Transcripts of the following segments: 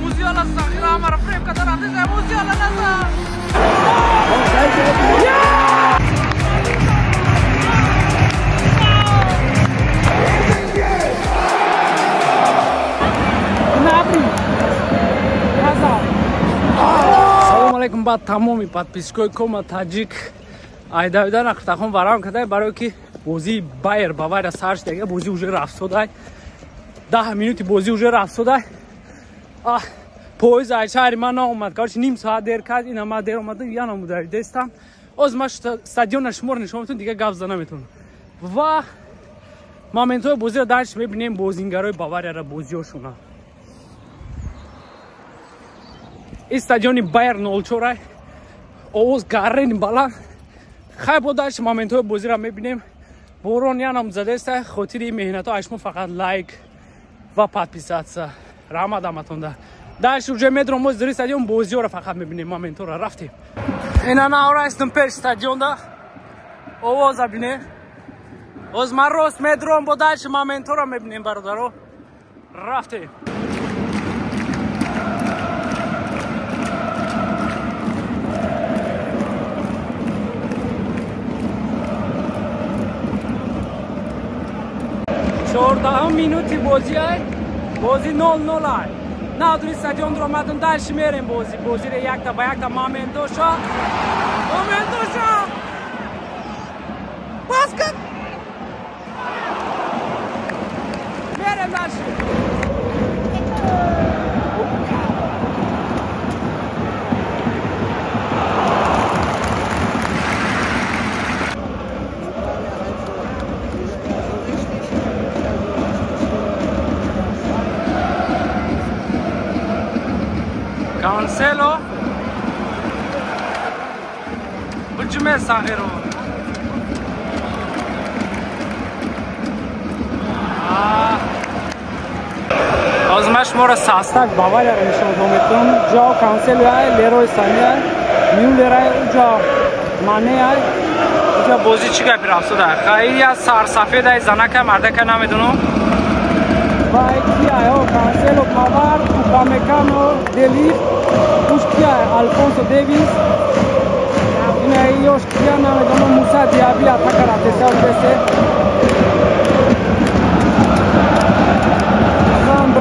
Musiala Sagra mara frame ka taraf se Musiala nasa. Салом алейкум ба тамоми подписчикои Кома Таҷик. Айда нахтахон варам кадай барои ки бозии Байер Бавария сар шуда. Бозӣ уже рафтодай. 10 минути бозӣ уже рафтодай. Поезд аз шаҳри ман наомад. Короче ним соат дер кард. Ина ман дер омадам, я намудаи дестам. Оз ман стадиона шумор нишон метавонам, дига гап зада наметавонам. Ва моментҳои бозиро дарш мебинем бозингарои Баварияро бозиҳошуна. ин стадиони Байер 04 овоз гаррени баланд. Хай бо дарш моментҳои бозиро мебинем. Борон я намузадеста. Хотири меҳнатҳо ашмо фақат лайк ва подписатсия. Раҳмат аматонда. Дальше уже медром моз дори стадион бозиёро фақат мебинем моментҳоро рафтем. Ина наврастам пеш стадионда. Овоза бинем. Оз ман рост медром бо дальше моментҳоро мебинем бародаро. Рафтем. چهاردهم minути بازی های بازی 0-0 های نه دوری استادیوم رو مدن داشت میریم بازی رو یک تا با یک تا مومنتوشا باسکت میریم داشت Cancelo Ultime Sagero آزمایش ما را ساستک باوری را نشان می‌دهم. جا کانسلو های لیروی سانی های میولر های اونجا مانه های اونجا بازی چی که پیرافته ده خیلی از سرسفید های زنک مردک نمیدونم و ایکی های کانسلو پاور اوپامکانو دلیف اوش کیا های الفونسو دیویس اینه ایوش کیا نمیدونم موسا دیابی اتا کرده سال بسه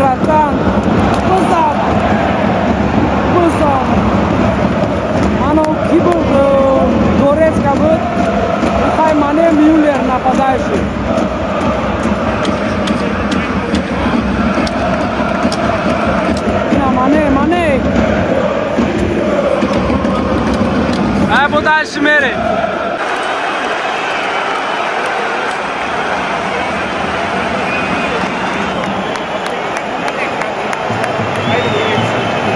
Bratán, pozor. Ano ki بود Goretzka بود. میخوای مانه میولر نپادایشی. اینا مانه. پادایش میره.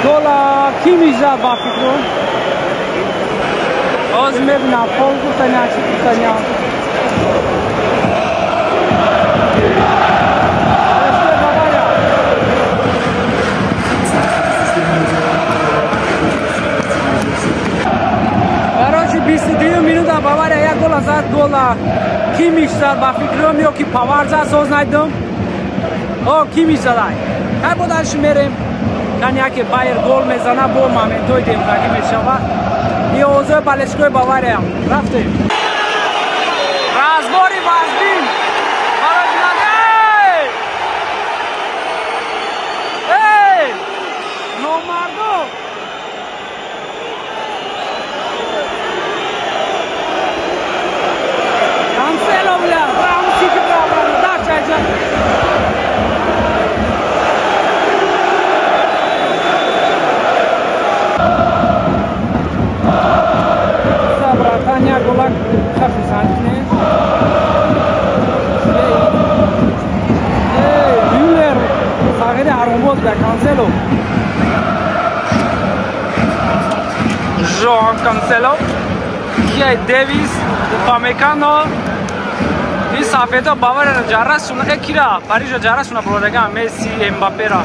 Gola Kimija ba fikro. Oz mebna fol kutanya chikutanya. Este Bavaria. Короче 22 минута Бавария як гола зад гола Kimija ba fikro миё ки паварза соз найдам. Kimija задай. Хай бодаш мерем. Kan яке Байер гол мезана бо моментҳои демдагӣ мешавад. Иёзои балешкои Бавария рафтем. Разбори вазнин барои бинандаи. Эй! Номардо! Cancelo бля, рамси ки браво, да чаҷа. Tania Golak Khafisantne. Müller Sagere Aromos da Cancelo. João Cancelo. Kia Davis, Upamecano. Is afeta Bavaria jarasuna ekira. Paris jarasuna prodaga Messi, Mbappé ra.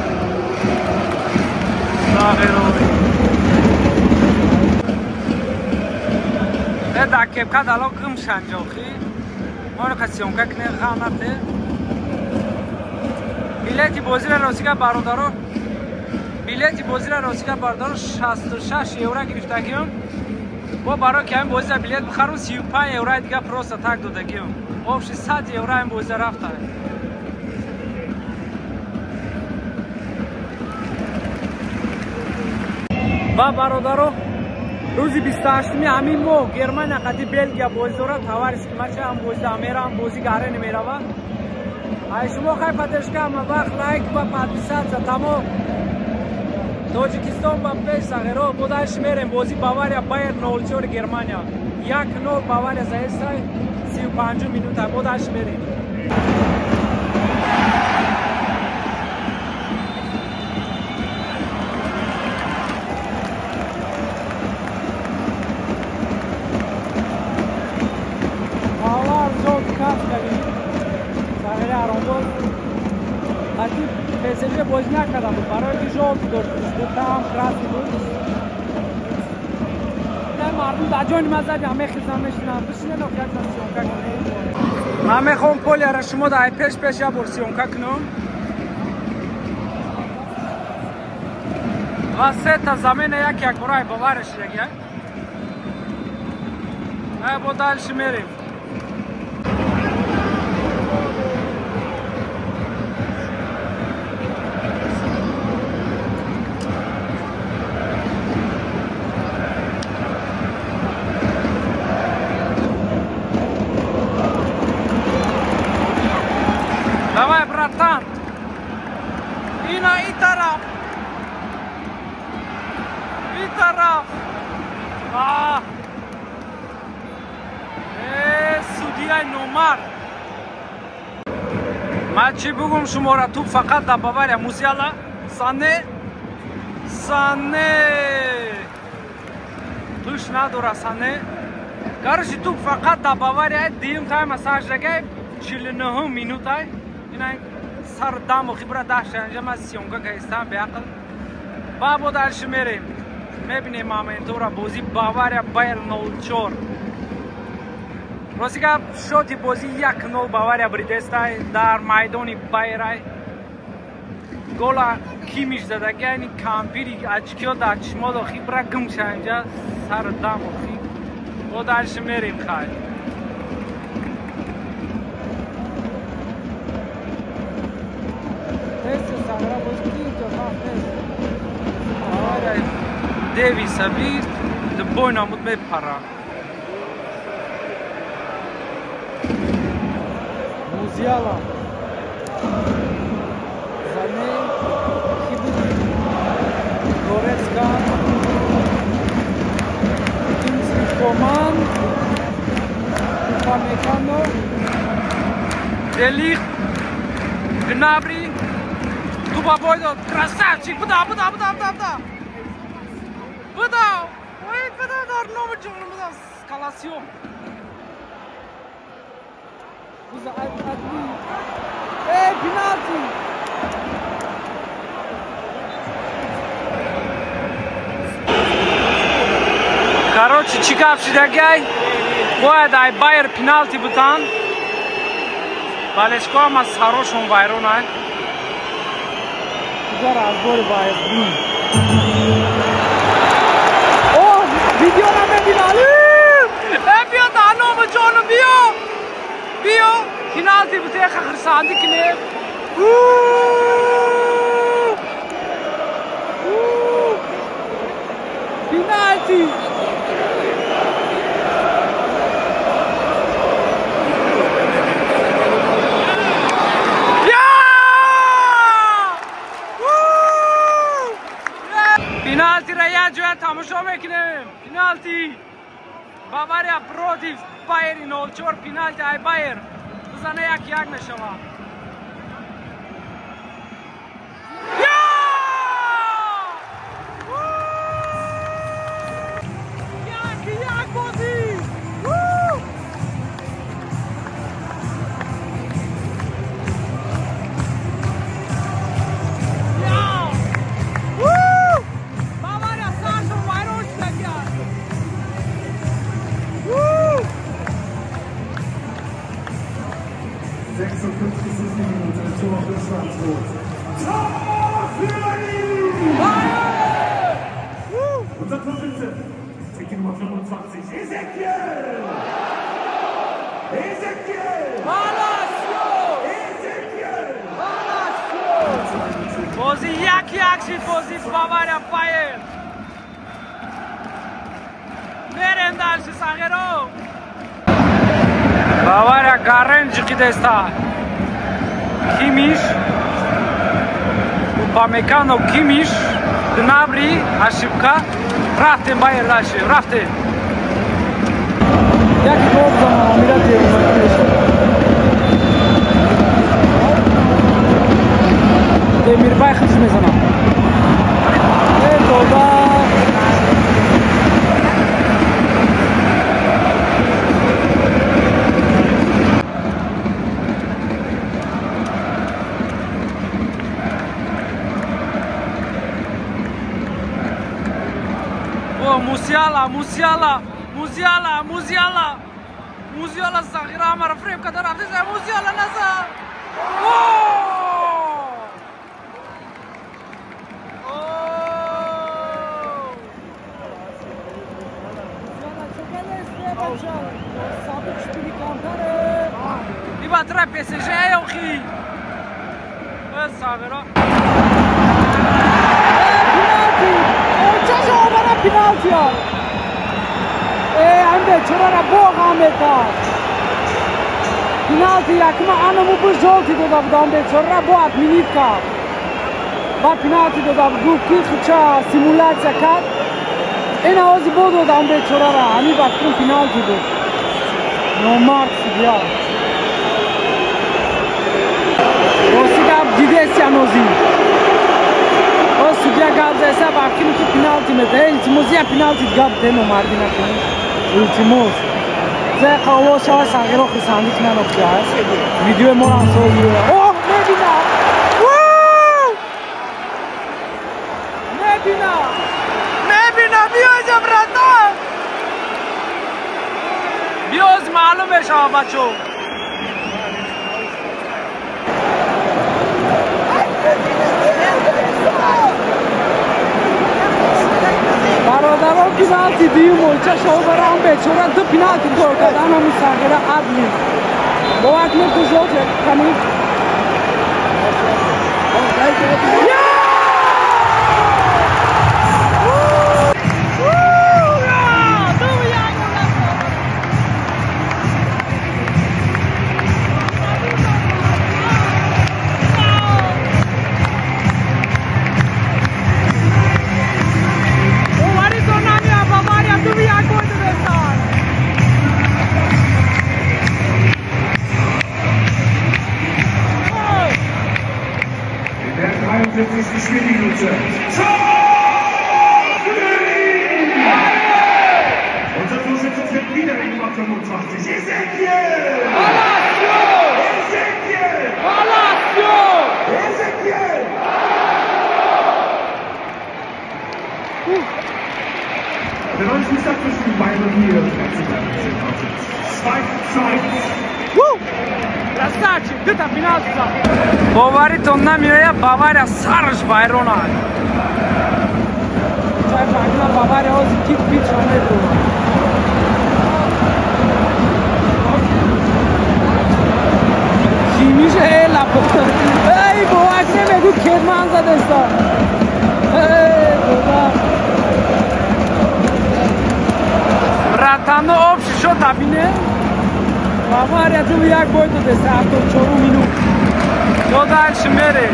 Sagero. Dacă cap alocăm șanjochi, ما رو کسیونکا کنه غامته بیلیتی بازی را راسیگا برادرو بیلیتی بازی را راسیگا برادرو 66 یورو گرفتگیم با برای که این بازی را بیلیت بخرم 35 یورو دیگه پروستا تک دادگیم آفش 100 یورو این بازی رفته با برادرو روزی 28 همین ماه گرمانیا خطی بلگیا بازی دارد توارش که مچه هم بازی دامیره هم بازی گاره نمیره و شما خواهی پدرش که همه وقت لایک و پادیسات تمام تاجیکستان و پیش سغیره بودش میریم بازی باواریا بایر 0-4 گرمانیا 1-0 باواریا زایست 35 مینوت بودش میریم PSG بازی نکردم برای که جواب داشت گفتم خرابی بود نه مردم در جای مزدی همه خیزم میشنم بشینه نوکت سیونکا کنم همه خون پولی را شما در پیش یا بر سیونکا کنم و 3 تا زمین یک برای باورش دیگه با دالش میریم Давай, братан! И на и тарaf! И тарaf! Судья номер! من چی بگم شما را تو فقط در باوریا موسیالا سانه توش نداره سانه کارشی تو فقط در باوریا دیم تای مساج رگه 49 مینوت های سر دام و خبره داشته انجام از سیونکا که استان به عقل بابو دارش میریم میبینیم ما اینطور بازی باواریا بایر 0-4 روزی که شوتی بازی 1-0 باواریا بریدستای در میدانی بایرای گولا کیمیش زدگی یعنی کامپیری اچکیو در چشماد و خبره گم شه اینجا سر دام و خیب با دارش میریم خواهی دیوی سبیر دبوی نامود بپره موزیالا زنه خیبودی گورецька کینسی کومان پامکانو دلیق گنابری تو بابای داد красавчик بدا dar nome canım da skalasyon. Bize adli. Penalty. Короче, чекавший дагай. Бояд ай Байер пенальти бутан. Балешко ама с хорошим Байроной. Зараз отбор Байер. Video na ben binalim. Biyo danom canım biyo. Penalti butaya khırsandi kine. Penalti. Penalti را یه جوی تماشا میکنیم penalti باوریا برودی بایر 0-4 penalti ای بایر بزنه 1-1 میشوه Salzburg. Unser Torschütze, Ticket Nummer 25, Ezekiel! بازی یک شد بازی باوریا پایین بریم درش ساغرو باوریا گارنج کی دستا کیمیش پامکانو کیمیش دنابری اشیبکا رفتیم بایر داشتیم رفتیم یک گل زمان میره Demirbay hız mezana. Evet orada. Oh Musiala Zaghira amar frame kadar rafte Musiala nasa. Iba tre PSG eu khi. Zaghira. Penalty. Ce jovara penalty. Ande chora boga meta. Penalty akma anamu bujolti dodam be chora boat minutka. Ba penalty dodam gufti khucha simulatsiya kad. این آوازی بود دادم به چرا را همی وقتون پینالتی بود نومارد سیدیا راستی گب دیده سیانوزی سیدیا گب دیسه وقتون که پینالتی میده التیموزی هم پینالتی گب ده نوماردی نکنی التیموز زی قواه شوه ساغیرو خیساندی کنن اختی هست ویدیو ما هم سوال میره اوه نبینم نبینم بیاز معلومه شما بچو برادران پینالتی دیومو چه شما برام بیچورا دو پینالتی گل کردن همون ساغره عدلی با اکمل تو جوز کنید Spielminute. Unser Torschütze trifft wieder in Nummer 25. Ezekiel! Ezekiel! Ezekiel! Der neue Spieltag zwischen Bayern hier. 2-2. Красавчик, где-то пенальти. Говорит, он на меня Бавария Сарж Байрона. Бавария ози кик пич он это. Кимиш ла похта. Эй, бовак не мегу Керман задеста. Эй, бова. Братано общий счет абине. Бавария tu jak gol to desato 4 minut. Co dальше mere?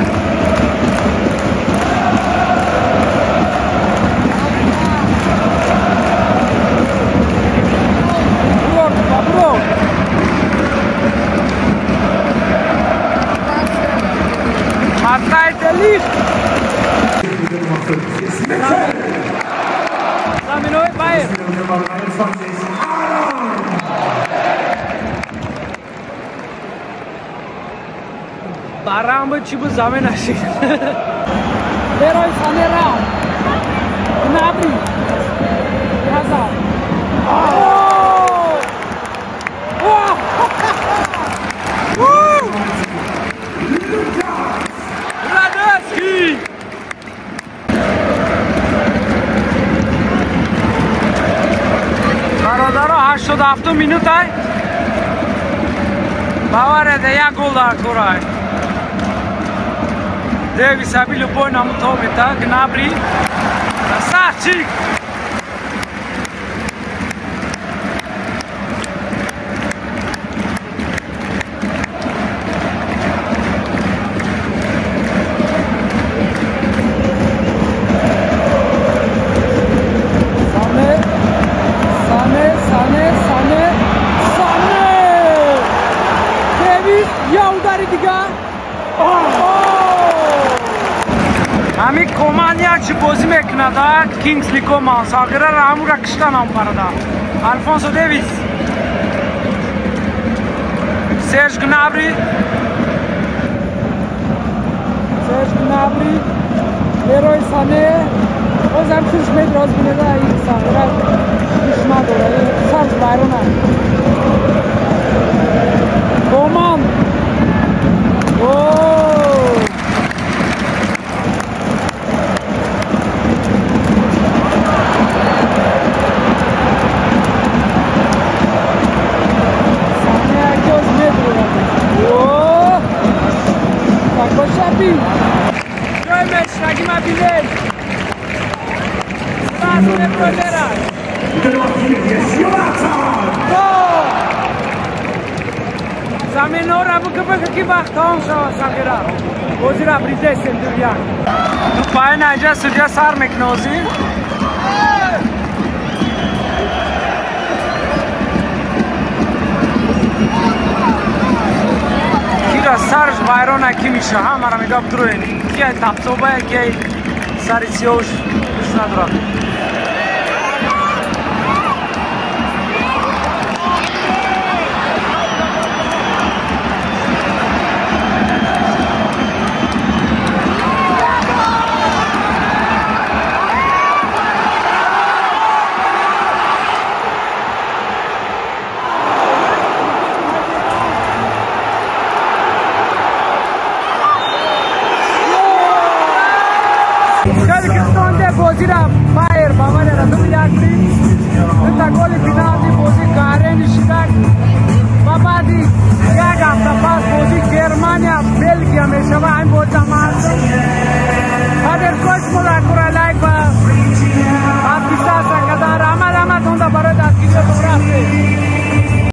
Bro. Matthijs de Ligt. Gaan we nooit bij je. Baram bă ce bă zamen așa. Leroy Sané Ram. Gnabry. Hazard. 87 минут ай. Бавария да я гол да корай. Дэвис аби любой нам томета Гнабри. Красавчик. Ами командия чи бозӣ мекунад Кингсли Коман сагира рамура кишта нам парада Альфонсо Дэвис Серж Гнабри Лерой Сане озам 6 метр озбинеда ин сагира ишма дорад Сарж Байрона Коман Zaminora bugün ki vaktan şahira. Ozira brize sendiriyan. Tu payın aja sürya sar meknozi. Kira sarj bayrona kimisha hamara megab drueni. Ki tapsoba ki sarisiyosh düşna durak.